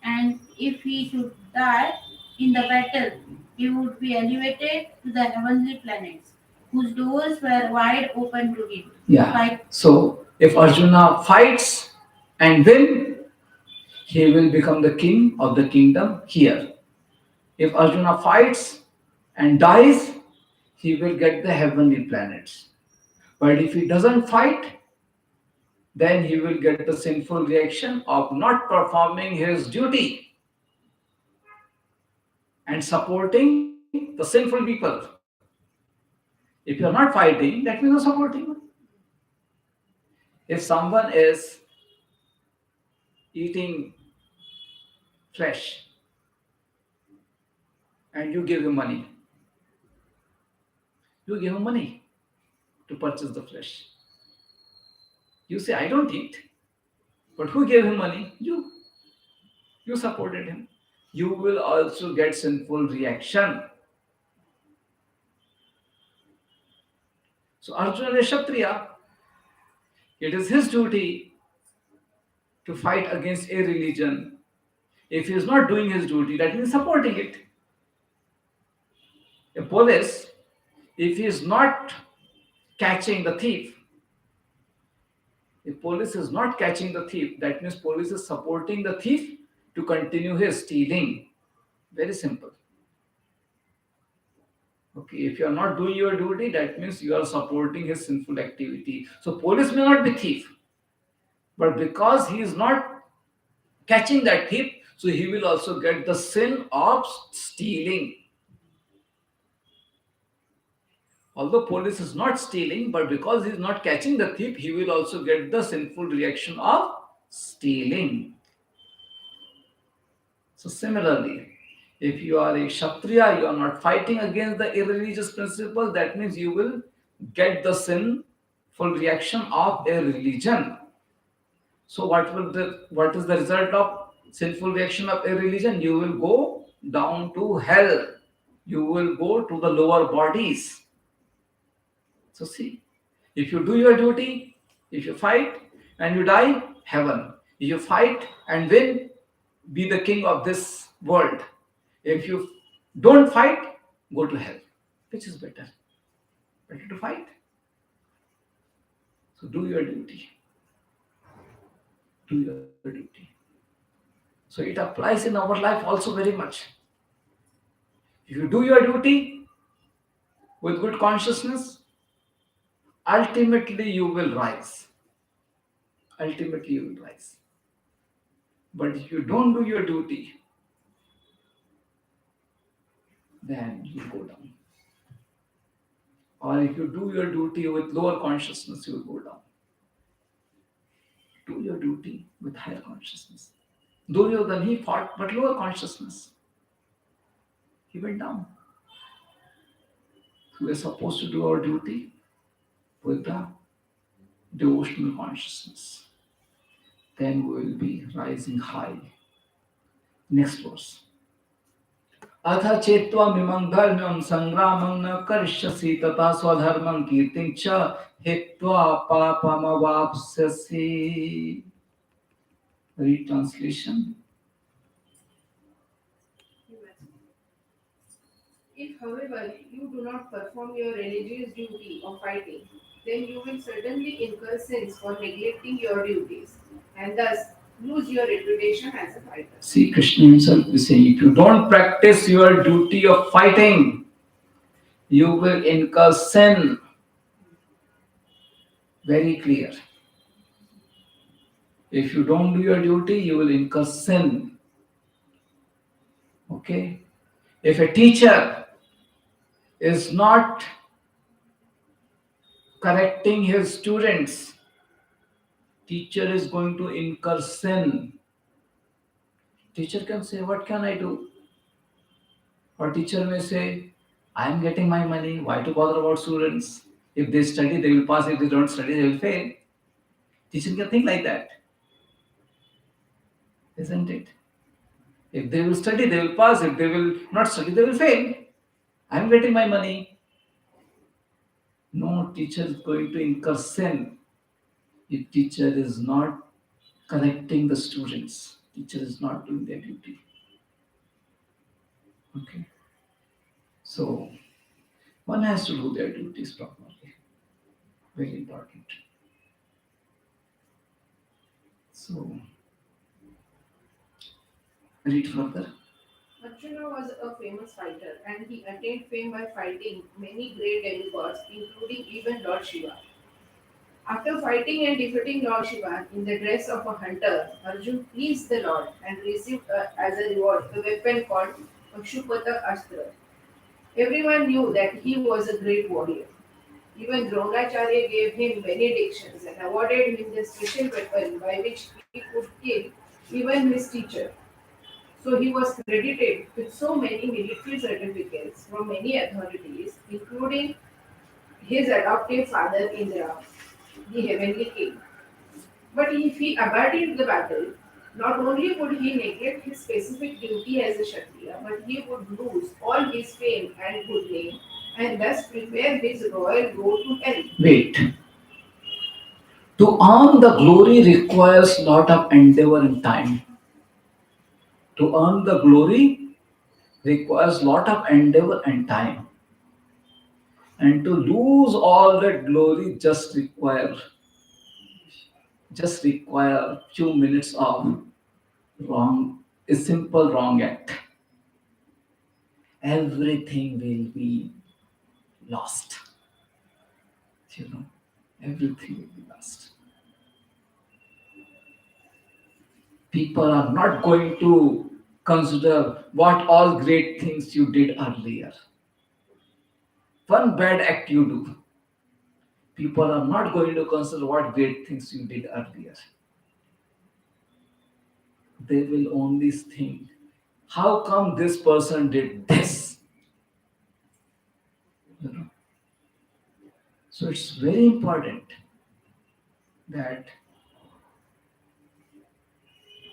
and if he should die in the battle, he would be elevated to the heavenly planets, whose doors were wide open to him. Yeah. Fight. So if Arjuna fights and win, he will become the king of the kingdom here. If Arjuna fights and dies, he will get the heavenly planets. But if he doesn't fight, then he will get the sinful reaction of not performing his duty and supporting the sinful people. If you're not fighting, that means you're supporting. If someone is eating flesh and you give him money to purchase the flesh. You say, I don't eat. But who gave him money? You. You supported him. You will also get sinful reaction. So Arjuna is Kshatriya. It is his duty to fight against a religion. If he is not doing his duty, that means supporting it. A police, if he is not catching the thief, if police is not catching the thief, that means police is supporting the thief to continue his stealing. Very simple. Okay, if you are not doing your duty, that means you are supporting his sinful activity. So police may not be thief, but because he is not catching that thief, so he will also get the sin of stealing. Although police is not stealing, but because he is not catching the thief, he will also get the sinful reaction of stealing. So similarly, if you are a Kshatriya, you are not fighting against the irreligious principle, that means you will get the sinful reaction of a religion. So what is the result of sinful reaction of a religion? You will go down to hell. You will go to the lower bodies. So see, if you do your duty, if you fight and you die, heaven. If you fight and win, be the king of this world. If you don't fight, go to hell. Which is better? Better to fight. So do your duty. Do your duty. So it applies in our life also very much. If you do your duty with good consciousness, ultimately you will rise. Ultimately you will rise. But if you don't do your duty, then you go down. Or if you do your duty with lower consciousness, you will go down. Do your duty with higher consciousness. Duryodhan, he fought, but lower consciousness. He went down. So we are supposed to do our duty with the devotional consciousness. Then we will be rising high. Next verse. अथ चेत्त्वमिमं धर्म्यं संग्रामं न करिष्यसि तथा स्वधर्मं कीर्तिं च हित्वा पापमवाप्स्यसि. Read translation. If, however, you do not perform your religious duty of fighting, then you will certainly incur sins for neglecting your duties, and thus lose your reputation as a fighter. See, Krishna himself is saying, if you don't practice your duty of fighting, You will incur sin. Very clear. If you don't do your duty, you will incur sin. Okay? If a teacher is not correcting his students, teacher is going to incur sin. Teacher can say, what can I do? Or teacher may say, I am getting my money, why to bother about students? If they study, they will pass. If they don't study, they will fail. Teacher can think like that, isn't it? If they will study, they will pass. If they will not study, they will fail. I am getting my money. No, teacher is going to incur sin if teacher is not correcting the students. Teacher is not doing their duty. Okay. So one has to do their duties properly. Very important. So read further. Arjuna was a famous fighter and he attained fame by fighting many great demigods, including even Lord Shiva. After fighting and defeating Lord Shiva in the dress of a hunter, Arjun pleased the Lord and received as a reward a weapon called Pashupata Astra. Everyone knew that he was a great warrior. Even Dronacharya gave him benedictions and awarded him the special weapon by which he could kill even his teacher. So he was credited with so many military certificates from many authorities, including his adoptive father Indra, the heavenly king. But if he abandoned the battle, not only would he neglect his specific duty as a Kshatriya, but he would lose all his fame and good name and thus prepare his royal road to hell. Wait. To earn the glory requires lot of endeavor and time. To earn the glory requires lot of endeavor and time. And to lose all that glory just require few minutes of a simple wrong act. Everything will be lost. You know, everything will be lost. People are not going to consider what all great things you did earlier. One bad act you do, people are not going to consider what great things you did earlier. They will only think, how come this person did this? You know? So it's very important that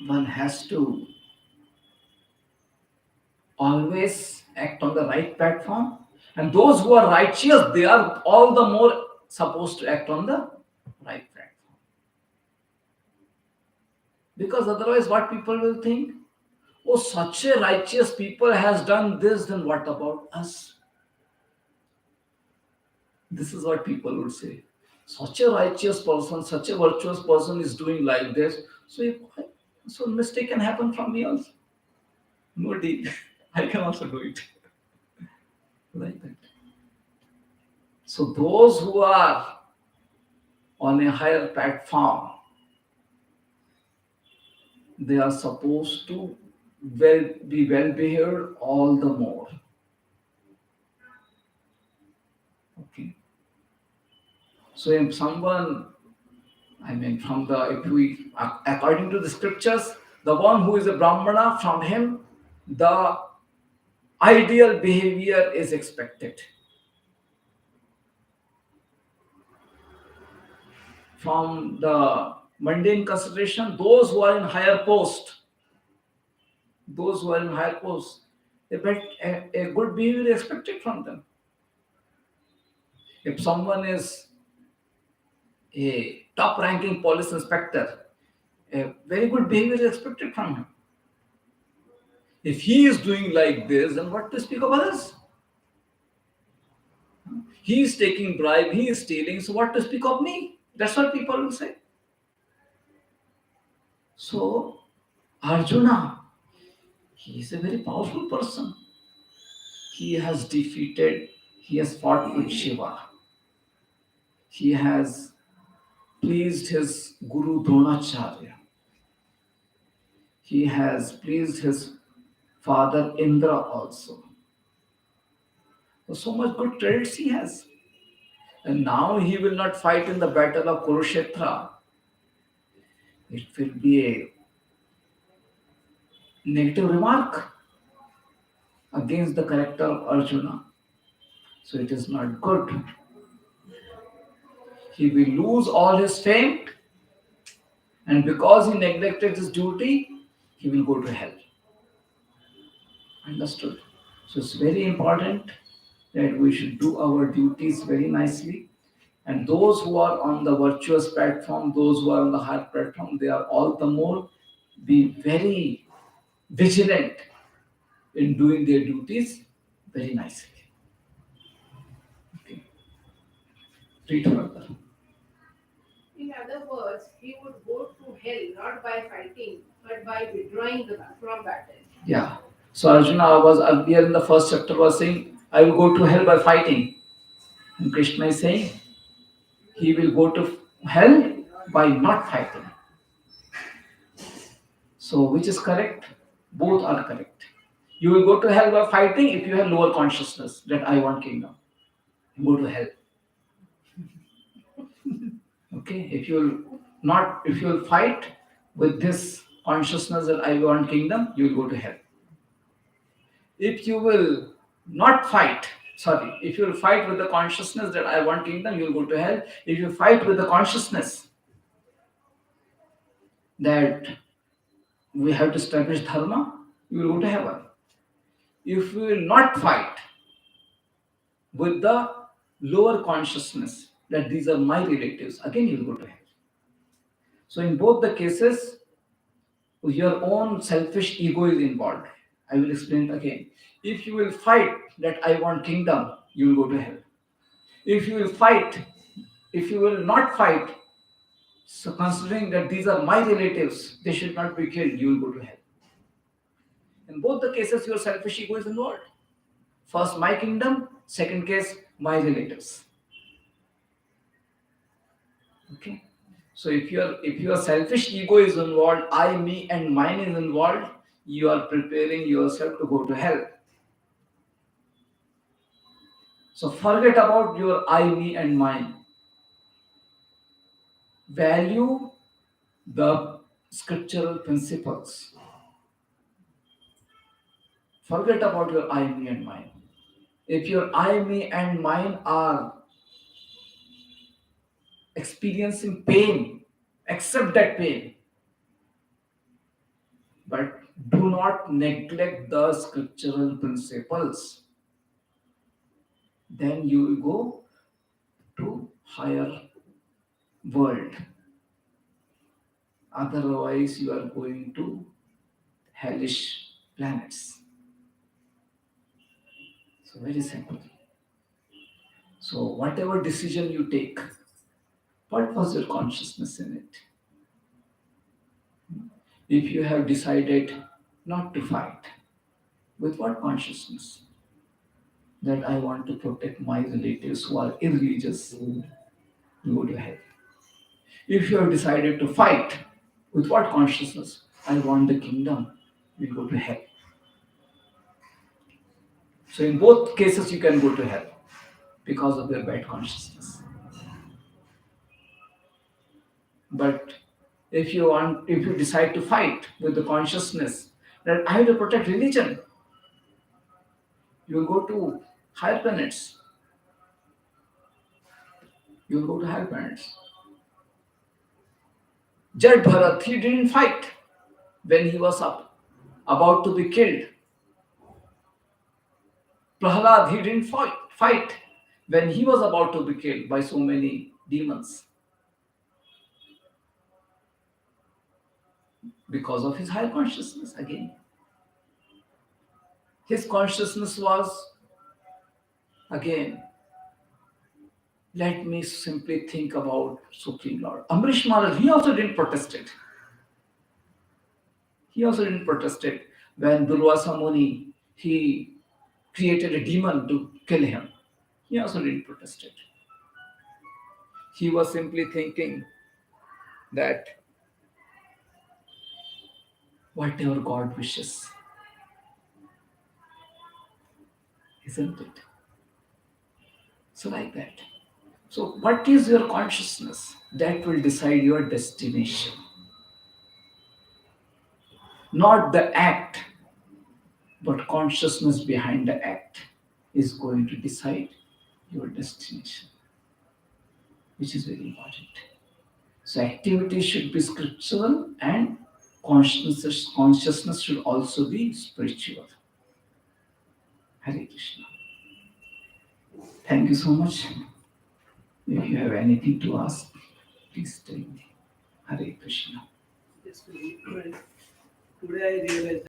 one has to always act on the right platform. And those who are righteous, they are all the more supposed to act on the right platform. Because otherwise, what people will think? Oh, such a righteous people has done this, then what about us? This is what people would say. Such a righteous person, such a virtuous person is doing like this. So mistake can happen from me also. No deal. I can also do it. Like that. So those who are on a higher platform, they are supposed to be well behaved all the more. Okay. So if someone, I mean, if we, according to the scriptures, the one who is a Brahmana, from him, the ideal behavior is expected. From the mundane consideration, those who are in higher post, a good behavior is expected from them. If someone is a top ranking police inspector, a very good behavior is expected from him. If he is doing like this, then what to speak of others? He is taking bribe, he is stealing, so what to speak of me? That's what people will say. So, Arjuna, he is a very powerful person. He has defeated, He has fought with Shiva. He has pleased his Guru Dronacharya. He has pleased his father Indra also. So much good credits he has. And now he will not fight in the battle of Kurukshetra. It will be a negative remark against the character of Arjuna. So it is not good. He will lose all his fame, and because he neglected his duty, he will go to hell. Understood? So it's very important that we should do our duties very nicely. And those who are on the virtuous platform, those who are on the hard platform, they are all the more be very vigilant in doing their duties very nicely. Okay. Read further. In other words, he would go to hell not by fighting, but by withdrawing from battle. Yeah. So Arjuna was earlier in the first chapter was saying, I will go to hell by fighting. And Krishna is saying, he will go to hell by not fighting. So which is correct? Both are correct. You will go to hell by fighting if you have lower consciousness that I want kingdom. You go to hell. Okay? If you will fight with this consciousness that I want kingdom, you will go to hell. If you will not fight, if you will fight with the consciousness that I want kingdom, you will go to hell. If you fight with the consciousness that we have to establish dharma, you will go to heaven. If you will not fight with the lower consciousness that these are my relatives, again you will go to hell. So in both the cases, your own selfish ego is involved. I will explain it again. If you will fight that I want kingdom, you will go to hell. If you will not fight, so considering that these are my relatives, they should not be killed, you will go to hell. In both the cases, your selfish ego is involved. First, my kingdom. Second case, my relatives. Okay. So if your selfish ego is involved, I, me, and mine is involved, you are preparing yourself to go to hell. So forget about your I, me, and mine. Value the scriptural principles. Forget about your I, me, and mine. If your I, me, and mine are experiencing pain, accept that pain. But do not neglect the scriptural principles. Then you will go to higher world. Otherwise, you are going to hellish planets. So very simple. So whatever decision you take, what was your consciousness in it? If you have decided not to fight, with what consciousness? That I want to protect my relatives who are irreligious, you go to hell. If you have decided to fight, with what consciousness? I want the kingdom, you go to hell. So in both cases you can go to hell because of your bad consciousness. But if you decide to fight with the consciousness that I have to protect religion, you will go to higher planets. You will go to higher planets. Jad Bharat, he didn't fight when he was about to be killed. Prahlad, he didn't fight when he was about to be killed by so many demons. Because of his higher consciousness again. His consciousness was, again, let me simply think about Supreme Lord. Amrish Maharaj, he also didn't protest it. He also didn't protest it when Durvasa Muni, he created a demon to kill him. He also didn't protest it. He was simply thinking that whatever God wishes, isn't it? So, like that. So, what is your consciousness? That will decide your destination. Not the act, but consciousness behind the act is going to decide your destination, which is very important. So, activity should be scriptural and consciousness should also be spiritual. Hare Krishna. Thank you so much. If you have anything to ask, please tell me. Hare Krishna. Yes, today I realized